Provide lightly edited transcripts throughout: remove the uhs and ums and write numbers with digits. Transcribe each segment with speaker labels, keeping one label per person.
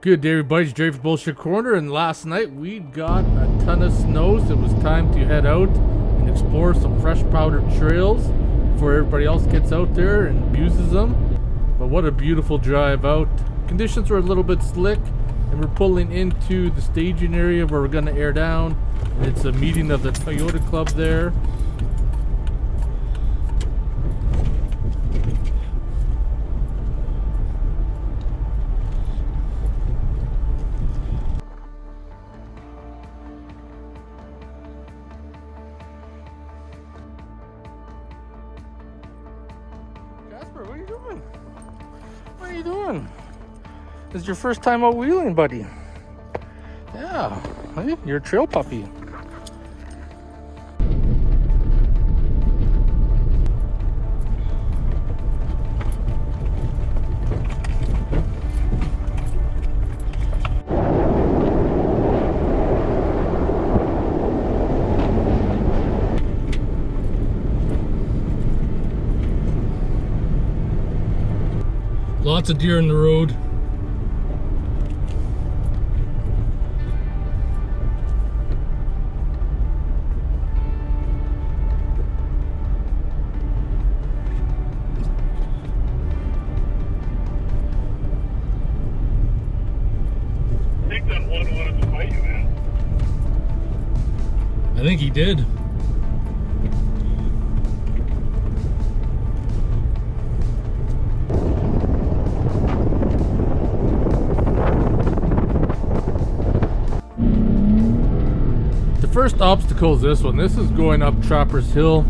Speaker 1: Good day, everybody. It's Jerry for Bullshit Corner, and last night we got a ton of snow, so it was time to head out and explore some fresh powdered trails before everybody else gets out there and abuses them. But what a beautiful drive out. Conditions were a little bit slick, and we're pulling into the staging area where we're going to air down. And it's a meeting of the Toyota Club there. What are you doing? What are you doing? This is your first time out wheeling, buddy. Yeah, hey, you're a trail puppy. Lots of deer in the road.
Speaker 2: I think that one wanted to fight you, man.
Speaker 1: I think he did. First obstacle is this one. This is going up Trapper's Hill,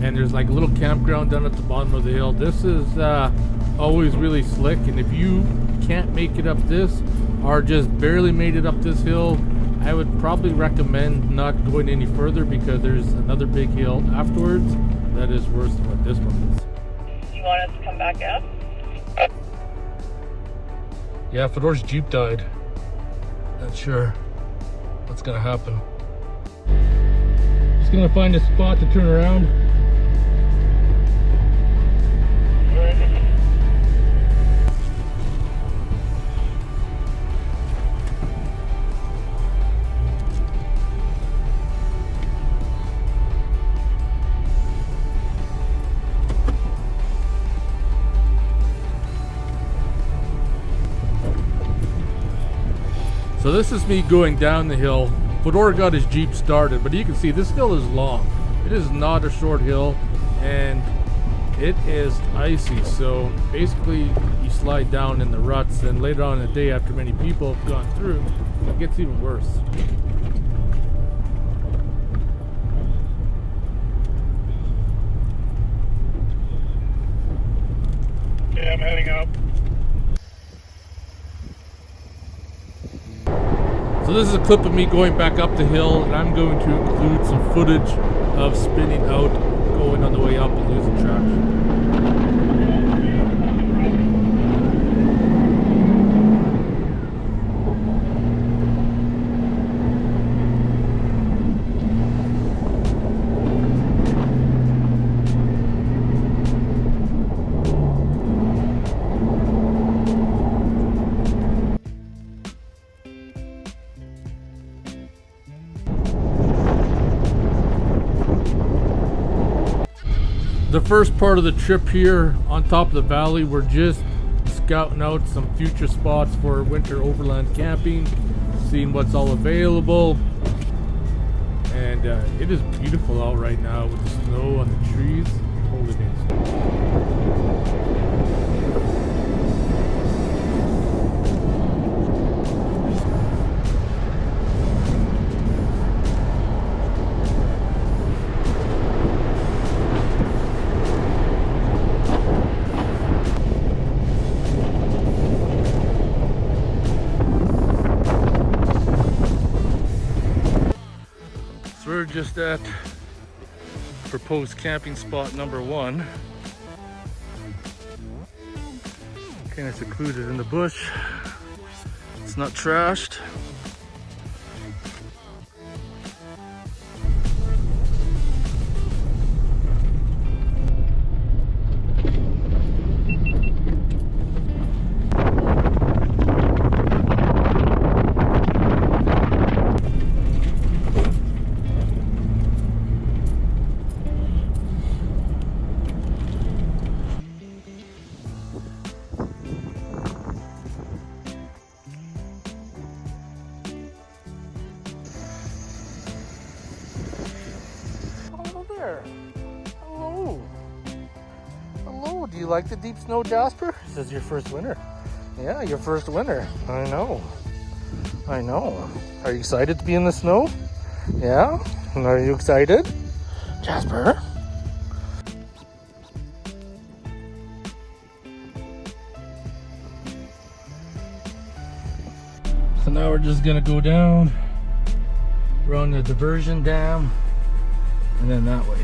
Speaker 1: and there's like a little campground down at the bottom of the hill. This is always really slick, and if you can't make it up this or just barely made it up this hill, I would probably recommend not going any further because there's another big hill afterwards that is worse than what this one is.
Speaker 3: You want us to come back up?
Speaker 1: Yeah, Fedor's Jeep died. Not sure what's gonna happen. Just gonna find a spot to turn around. So this is me going down the hill. Fedor got his Jeep started, but you can see this hill is long. It is not a short hill, and it is icy. So basically, you slide down in the ruts, and later on in the day, after many people have gone through, it gets even worse.
Speaker 2: Okay, I'm heading up.
Speaker 1: So this is a clip of me going back up the hill, and I'm going to include some footage of spinning out, going on the way up and losing traction. The first part of the trip here on top of the valley, we're just scouting out some future spots for winter overland camping, seeing what's all available. And it is beautiful out right now with the snow on the trees. Holy days. We're just at proposed camping spot number 1. Kind of secluded in the bush. It's not trashed. there. Hello. Hello. Do you like the deep snow, Jasper? This is your first winter. Yeah, your first winter. I know. I know. Are you excited to be in the snow? Yeah? Are you excited? Jasper? So now we're just gonna go down, run the diversion dam, and then that way.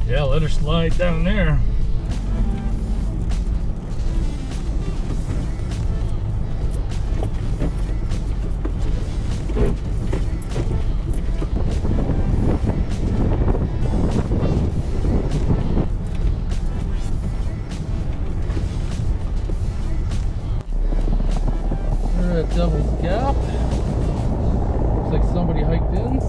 Speaker 1: Yeah, let her slide down there. We're at Devil's Gap. Looks like somebody hiked in.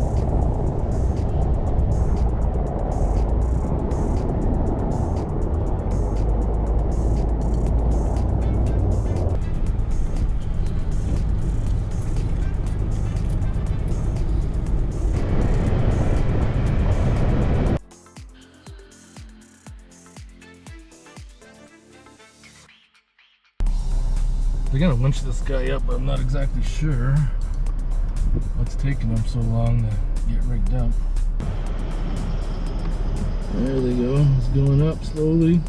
Speaker 1: They're gonna winch this guy up, but I'm not exactly sure what's taking them so long to get rigged up. There they go. It's going up slowly.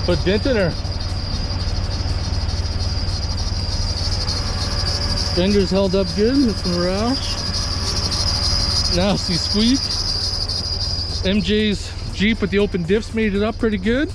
Speaker 1: Put dent in her. Fenders held up good, nothing rash. Nasty squeak. MJ's Jeep with the open diffs made it up pretty good.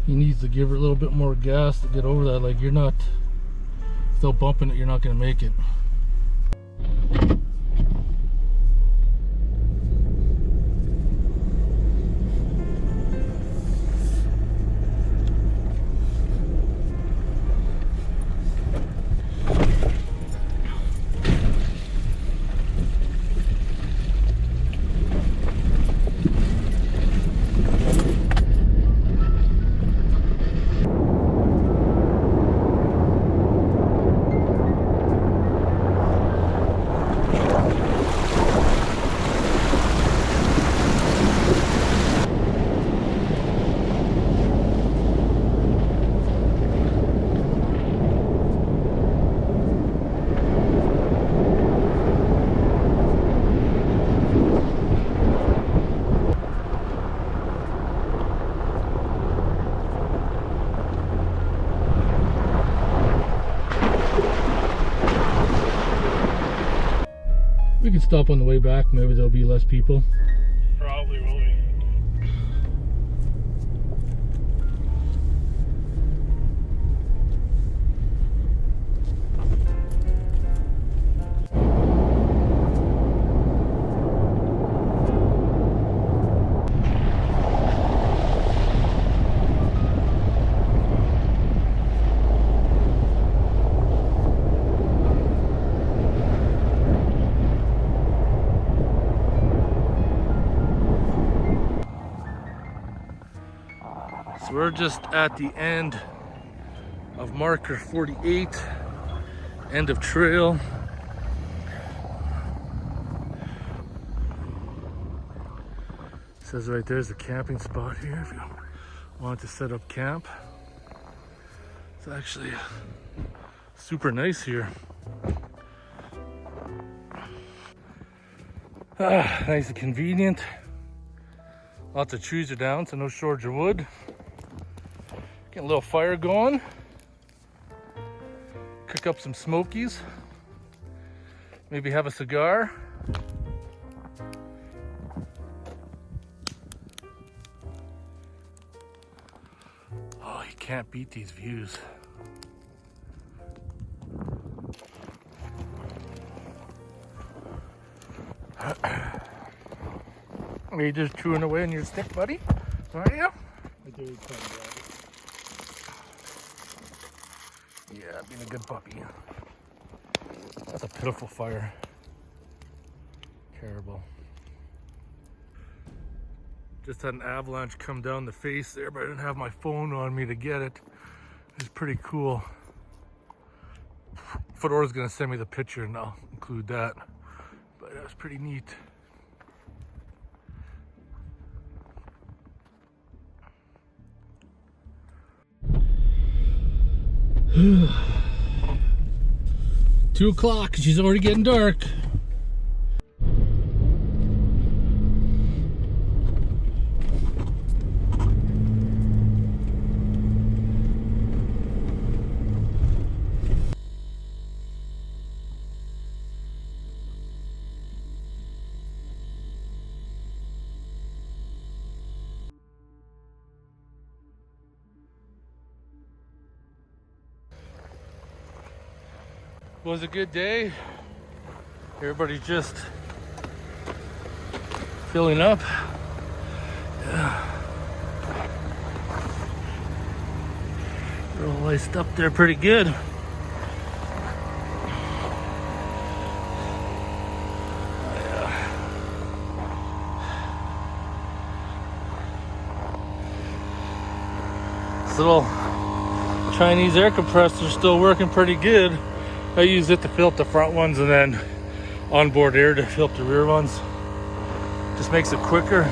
Speaker 1: he needs to give her a little bit more gas to get over that. Like, you're not, without bumping it, you're not going to make it. We can stop on the way back, maybe there'll be less people.
Speaker 2: Probably will be.
Speaker 1: So we're just at the end of marker 48, end of trail. It says right there's a camping spot here if you want to set up camp. It's actually super nice here. Nice and convenient. Lots of trees are down, so no shortage of wood. Get a little fire going. Cook up some smokies. Maybe have a cigar. Oh, you can't beat these views. Are you just chewing away on your stick, buddy? Are you?
Speaker 2: I do kind of
Speaker 1: Yeah, being a good puppy. That's a pitiful fire. Terrible. Just had an avalanche come down the face there, but I didn't have my phone on me to get it. It's pretty cool. Fedora's gonna send me the picture and I'll include that. But that was pretty neat. Two o'clock, she's already getting dark. It was a good day. Everybody's just filling up. Yeah. They're all laced up there pretty good. Yeah. This little Chinese air compressor is still working pretty good. I use it to fill up the front ones and then onboard air to fill up the rear ones. Just makes it quicker.